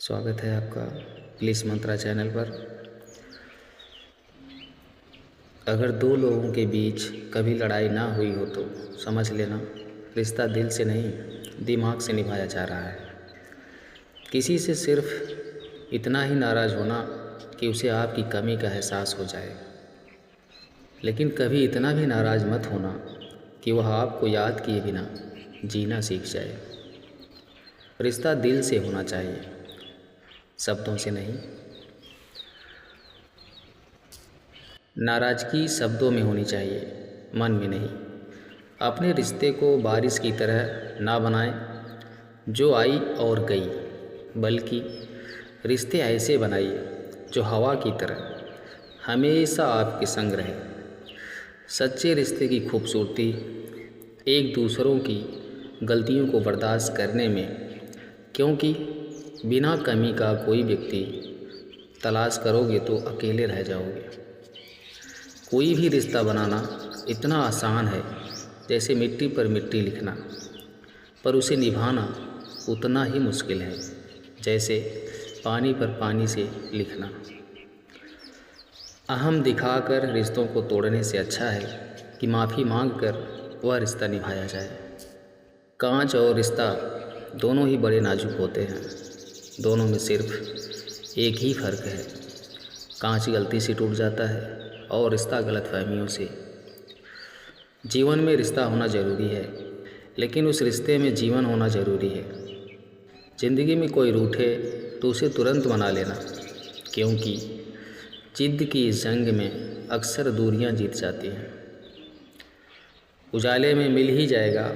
स्वागत है आपका प्लीज़ मंत्रा चैनल पर। अगर दो लोगों के बीच कभी लड़ाई ना हुई हो तो समझ लेना रिश्ता दिल से नहीं दिमाग से निभाया जा रहा है। किसी से सिर्फ इतना ही नाराज़ होना कि उसे आपकी कमी का एहसास हो जाए, लेकिन कभी इतना भी नाराज़ मत होना कि वह आपको याद किए बिना जीना सीख जाए। रिश्ता दिल से होना चाहिए, शब्दों से नहीं। नाराज़गी शब्दों में होनी चाहिए, मन में नहीं। अपने रिश्ते को बारिश की तरह ना बनाएं जो आई और गई, बल्कि रिश्ते ऐसे बनाइए जो हवा की तरह हमेशा आपके संग रहे। सच्चे रिश्ते की खूबसूरती एक दूसरों की गलतियों को बर्दाश्त करने में, क्योंकि बिना कमी का कोई व्यक्ति तलाश करोगे तो अकेले रह जाओगे। कोई भी रिश्ता बनाना इतना आसान है जैसे मिट्टी पर मिट्टी लिखना, पर उसे निभाना उतना ही मुश्किल है जैसे पानी पर पानी से लिखना। अहम दिखाकर रिश्तों को तोड़ने से अच्छा है कि माफ़ी मांगकर वह रिश्ता निभाया जाए। कांच और रिश्ता दोनों ही बड़े नाजुक होते हैं, दोनों में सिर्फ एक ही फ़र्क है, कांच गलती से टूट जाता है और रिश्ता गलतफहमियों से। जीवन में रिश्ता होना ज़रूरी है, लेकिन उस रिश्ते में जीवन होना ज़रूरी है। ज़िंदगी में कोई रूठे तो उसे तुरंत मना लेना, क्योंकि जिद्द की इस जंग में अक्सर दूरियां जीत जाती हैं। उजाले में मिल ही जाएगा,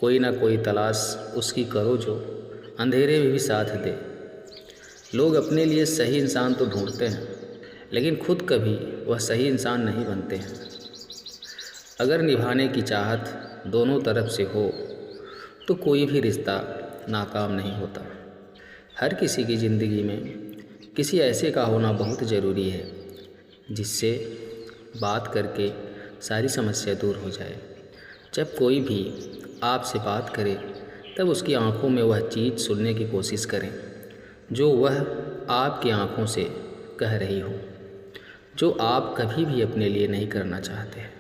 कोई ना कोई तलाश उसकी करो जो अंधेरे में भी साथ दे। लोग अपने लिए सही इंसान तो ढूंढते हैं, लेकिन खुद कभी वह सही इंसान नहीं बनते हैं। अगर निभाने की चाहत दोनों तरफ से हो तो कोई भी रिश्ता नाकाम नहीं होता। हर किसी की ज़िंदगी में किसी ऐसे का होना बहुत ज़रूरी है जिससे बात करके सारी समस्या दूर हो जाए। जब कोई भी आपसे बात करे तब उसकी आंखों में वह चीज़ सुनने की कोशिश करें जो वह आपकी आंखों से कह रही हो, जो आप कभी भी अपने लिए नहीं करना चाहते हैं,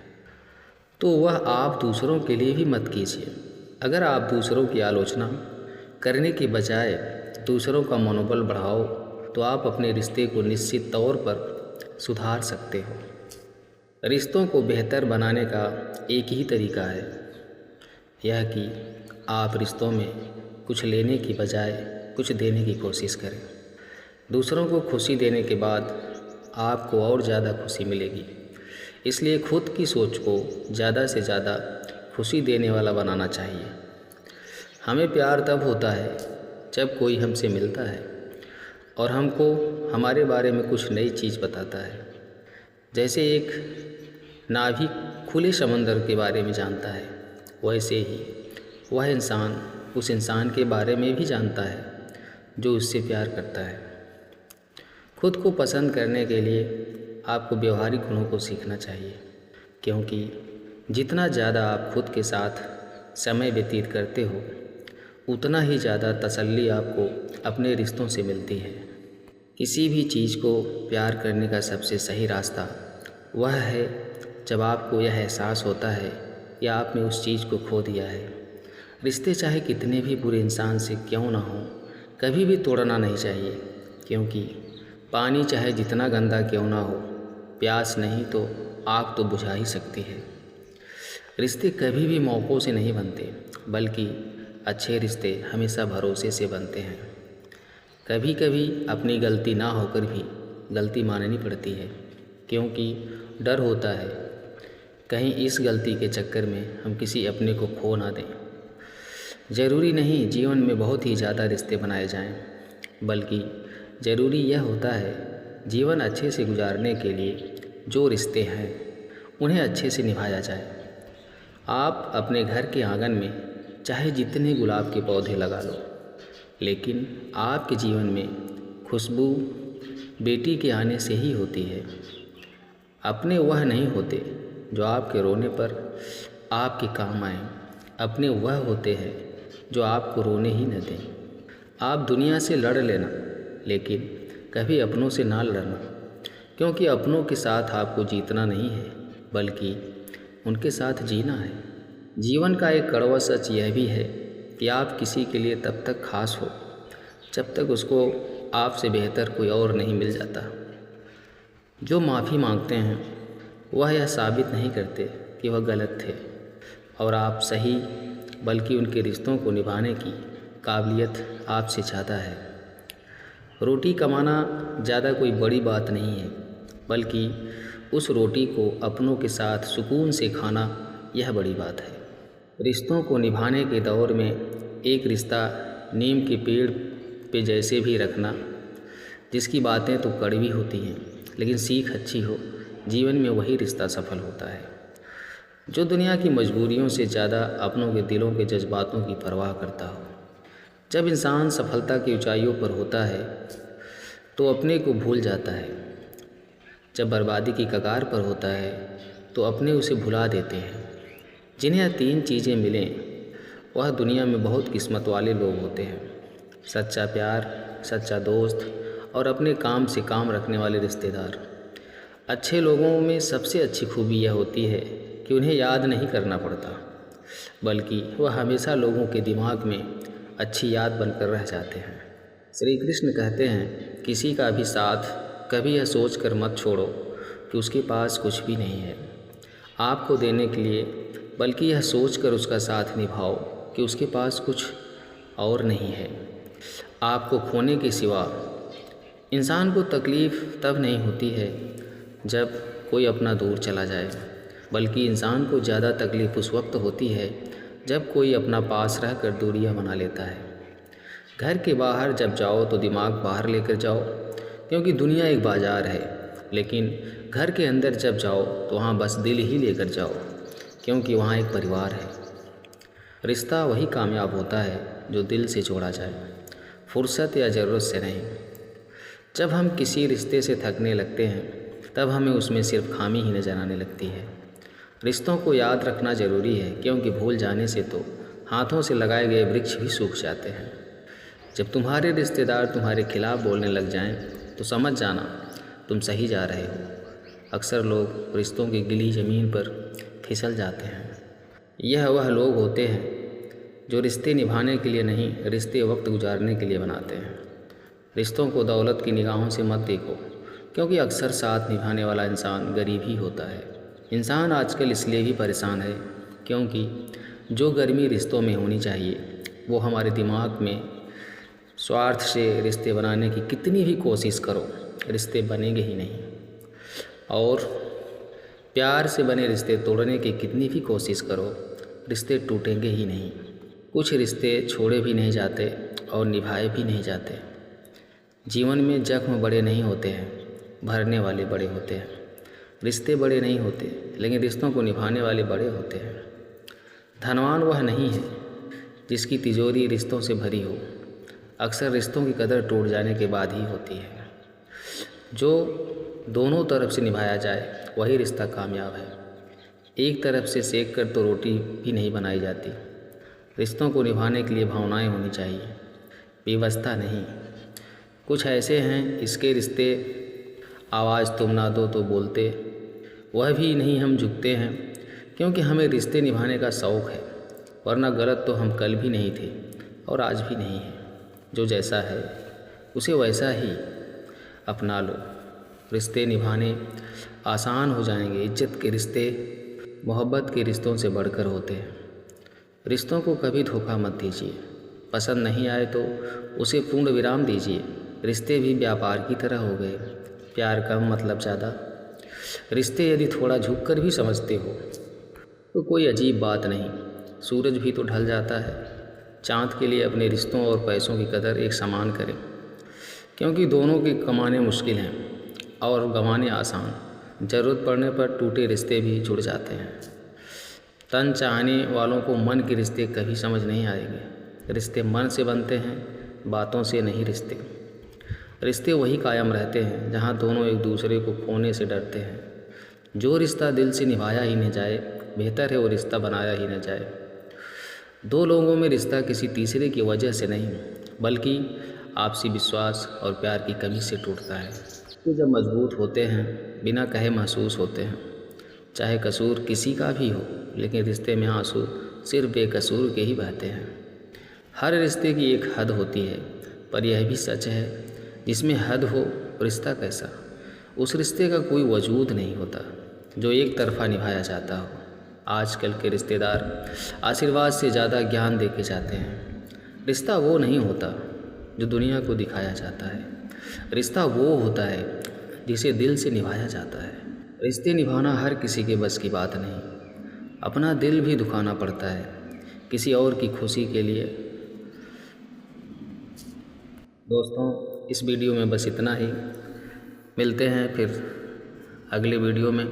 तो वह आप दूसरों के लिए भी मत कीजिए। अगर आप दूसरों की आलोचना करने के बजाय दूसरों का मनोबल बढ़ाओ तो आप अपने रिश्ते को निश्चित तौर पर सुधार सकते हो। रिश्तों को बेहतर बनाने का एक ही तरीका है, यह कि आप रिश्तों में कुछ लेने की बजाय कुछ देने की कोशिश करें। दूसरों को खुशी देने के बाद आपको और ज़्यादा खुशी मिलेगी। इसलिए खुद की सोच को ज़्यादा से ज़्यादा खुशी देने वाला बनाना चाहिए। हमें प्यार तब होता है जब कोई हमसे मिलता है और हमको हमारे बारे में कुछ नई चीज़ बताता है। जैसे एक नाविक खुले समंदर के बारे में जानता है, वैसे ही वह इंसान उस इंसान के बारे में भी जानता है जो उससे प्यार करता है। खुद को पसंद करने के लिए आपको व्यवहारिक गुणों को सीखना चाहिए, क्योंकि जितना ज़्यादा आप खुद के साथ समय व्यतीत करते हो उतना ही ज़्यादा तसल्ली आपको अपने रिश्तों से मिलती है। किसी भी चीज़ को प्यार करने का सबसे सही रास्ता वह है जब आपको यह एहसास होता है कि आपने उस चीज़ को खो दिया है। रिश्ते चाहे कितने भी बुरे इंसान से क्यों ना हो, कभी भी तोड़ना नहीं चाहिए, क्योंकि पानी चाहे जितना गंदा क्यों ना हो, प्यास नहीं तो आग तो बुझा ही सकती है। रिश्ते कभी भी मौक़ों से नहीं बनते, बल्कि अच्छे रिश्ते हमेशा भरोसे से बनते हैं। कभी कभी अपनी गलती ना होकर भी गलती माननी पड़ती है, क्योंकि डर होता है कहीं इस गलती के चक्कर में हम किसी अपने को खो ना दें। ज़रूरी नहीं जीवन में बहुत ही ज़्यादा रिश्ते बनाए जाएं, बल्कि ज़रूरी यह होता है जीवन अच्छे से गुजारने के लिए जो रिश्ते हैं उन्हें अच्छे से निभाया जाए। आप अपने घर के आंगन में चाहे जितने गुलाब के पौधे लगा लो, लेकिन आपके जीवन में खुशबू बेटी के आने से ही होती है। अपने वह नहीं होते जो आपके रोने पर आपके काम आए, अपने वह होते हैं जो आपको रोने ही न दें। आप दुनिया से लड़ लेना, लेकिन कभी अपनों से ना लड़ना, क्योंकि अपनों के साथ आपको जीतना नहीं है बल्कि उनके साथ जीना है। जीवन का एक कड़वा सच यह भी है कि आप किसी के लिए तब तक खास हो जब तक उसको आपसे बेहतर कोई और नहीं मिल जाता। जो माफ़ी मांगते हैं वह यह साबित नहीं करते कि वह गलत थे और आप सही, बल्कि उनके रिश्तों को निभाने की काबिलियत आपसे ज़्यादा है। रोटी कमाना ज़्यादा कोई बड़ी बात नहीं है, बल्कि उस रोटी को अपनों के साथ सुकून से खाना यह बड़ी बात है। रिश्तों को निभाने के दौर में एक रिश्ता नीम के पेड़ पे जैसे भी रखना, जिसकी बातें तो कड़वी होती हैं लेकिन सीख अच्छी हो, जीवन में वही रिश्ता सफल होता है। जो दुनिया की मजबूरियों से ज़्यादा अपनों के दिलों के जज्बातों की परवाह करता हो। जब इंसान सफलता की ऊंचाइयों पर होता है तो अपने को भूल जाता है। जब बर्बादी की कगार पर होता है तो अपने उसे भुला देते हैं। जिन्हें 3 चीज़ें मिलें वह दुनिया में बहुत किस्मत वाले लोग होते हैं। सच्चा प्यार, सच्चा दोस्त और अपने काम से काम रखने वाले रिश्तेदार। अच्छे लोगों में सबसे अच्छी खूबी यह होती है कि उन्हें याद नहीं करना पड़ता, बल्कि वह हमेशा लोगों के दिमाग में अच्छी याद बनकर रह जाते हैं। श्री कृष्ण कहते हैं, किसी का भी साथ कभी यह सोच कर मत छोड़ो कि उसके पास कुछ भी नहीं है आपको देने के लिए, बल्कि यह सोच कर उसका साथ निभाओ कि उसके पास कुछ और नहीं है आपको खोने के सिवा। इंसान को तकलीफ़ तब नहीं होती है जब कोई अपना दूर चला जाए, बल्कि इंसान को ज़्यादा तकलीफ़ उस वक्त होती है जब कोई अपना पास रह कर दूरियां बना लेता है। घर के बाहर जब जाओ तो दिमाग बाहर लेकर जाओ, क्योंकि दुनिया एक बाज़ार है, लेकिन घर के अंदर जब जाओ तो वहाँ बस दिल ही लेकर जाओ, क्योंकि वहाँ एक परिवार है। रिश्ता वही कामयाब होता है जो दिल से जोड़ा जाए, फुर्सत या ज़रूरत से नहीं। जब हम किसी रिश्ते से थकने लगते हैं तब हमें उसमें सिर्फ खामी ही नज़र आने लगती है। रिश्तों को याद रखना ज़रूरी है, क्योंकि भूल जाने से तो हाथों से लगाए गए वृक्ष भी सूख जाते हैं। जब तुम्हारे रिश्तेदार तुम्हारे खिलाफ बोलने लग जाएं, तो समझ जाना तुम सही जा रहे हो। अक्सर लोग रिश्तों की गिली ज़मीन पर फिसल जाते हैं। यह वह लोग होते हैं जो रिश्ते निभाने के लिए नहीं, रिश्ते वक्त गुजारने के लिए बनाते हैं। रिश्तों को दौलत की निगाहों से मत देखो, क्योंकि अक्सर साथ निभाने वाला इंसान गरीब ही होता है। इंसान आजकल इसलिए भी परेशान है क्योंकि जो गर्मी रिश्तों में होनी चाहिए वो हमारे दिमाग में। स्वार्थ से रिश्ते बनाने की कितनी भी कोशिश करो, रिश्ते बनेंगे ही नहीं। और प्यार से बने रिश्ते तोड़ने की कितनी भी कोशिश करो, रिश्ते टूटेंगे ही नहीं। कुछ रिश्ते छोड़े भी नहीं जाते और निभाए भी नहीं जाते। जीवन में जख्म बड़े नहीं होते हैं, भरने वाले बड़े होते हैं। रिश्ते बड़े नहीं होते, लेकिन रिश्तों को निभाने वाले बड़े होते हैं। धनवान वह नहीं है जिसकी तिजोरी रिश्तों से भरी हो। अक्सर रिश्तों की कदर टूट जाने के बाद ही होती है। जो दोनों तरफ से निभाया जाए वही रिश्ता कामयाब है। एक तरफ से सेक कर तो रोटी भी नहीं बनाई जाती। रिश्तों को निभाने के लिए भावनाएं होनी चाहिए, व्यवस्था नहीं। कुछ ऐसे हैं इसके रिश्ते आवाज़ तुम ना दो तो बोलते, वह भी नहीं हम झुकते हैं, क्योंकि हमें रिश्ते निभाने का शौक़ है। वरना गलत तो हम कल भी नहीं थे और आज भी नहीं हैं। जो जैसा है उसे वैसा ही अपना लो। रिश्ते निभाने आसान हो जाएंगे। इज्जत के रिश्ते मोहब्बत के रिश्तों से बढ़कर होते हैं। रिश्तों को कभी धोखा मत दीजिए। पसंद नहीं आए तो उसे पूर्ण विराम दीजिए। रिश्ते भी व्यापार की तरह हो गए, प्यार कम मतलब ज़्यादा। रिश्ते यदि थोड़ा झुक कर भी समझते हो तो कोई अजीब बात नहीं। सूरज भी तो ढल जाता है। चाँद के लिए अपने रिश्तों और पैसों की कदर एक समान करें, क्योंकि दोनों के कमाने मुश्किल हैं और गंवाने आसान। ज़रूरत पड़ने पर टूटे रिश्ते भी जुड़ जाते हैं। तन चाहने वालों को मन के रिश्ते कभी समझ नहीं आएंगे। रिश्ते मन से बनते हैं, बातों से नहीं। रिश्ते वही कायम रहते हैं जहाँ दोनों एक दूसरे को खोने से डरते हैं। जो रिश्ता दिल से निभाया ही न जाए, बेहतर है वो रिश्ता बनाया ही न जाए। दो लोगों में रिश्ता किसी तीसरे की वजह से नहीं, बल्कि आपसी विश्वास और प्यार की कमी से टूटता है। ये जब मजबूत होते हैं, बिना कहे महसूस होते हैं। चाहे कसूर किसी का भी हो, लेकिन रिश्ते में आंसू सिर्फ बेकसूर के ही बहते हैं। हर रिश्ते की एक हद होती है, पर यह भी सच है, जिसमें हद हो रिश्ता कैसा, उस रिश्ते का कोई वजूद नहीं होता जो एक तरफा निभाया जाता हो। आजकल के रिश्तेदार आशीर्वाद से ज़्यादा ज्ञान दे के जाते हैं। रिश्ता वो नहीं होता जो दुनिया को दिखाया जाता है। रिश्ता वो होता है जिसे दिल से निभाया जाता है। रिश्ते निभाना हर किसी के बस की बात नहीं। अपना दिल भी दुखाना पड़ता है किसी और की खुशी के लिए। दोस्तों, इस वीडियो में बस इतना ही। मिलते हैं फिर अगले वीडियो में।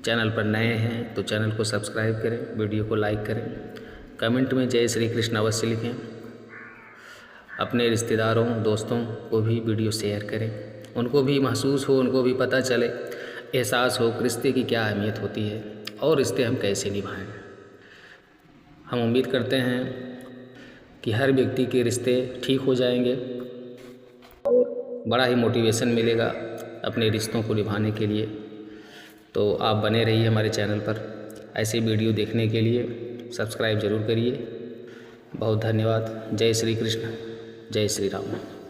चैनल पर नए हैं तो चैनल को सब्सक्राइब करें, वीडियो को लाइक करें, कमेंट में जय श्री कृष्ण अवश्य लिखें। अपने रिश्तेदारों दोस्तों को भी वीडियो शेयर करें, उनको भी महसूस हो, उनको भी पता चले, एहसास हो कि रिश्ते की क्या अहमियत होती है और रिश्ते हम कैसे निभाएं। हम उम्मीद करते हैं कि हर व्यक्ति के रिश्ते ठीक हो जाएंगे और बड़ा ही मोटिवेशन मिलेगा अपने रिश्तों को निभाने के लिए। तो आप बने रहिए हमारे चैनल पर। ऐसे वीडियो देखने के लिए सब्सक्राइब ज़रूर करिए। बहुत धन्यवाद। जय श्री कृष्ण, जय श्री राम।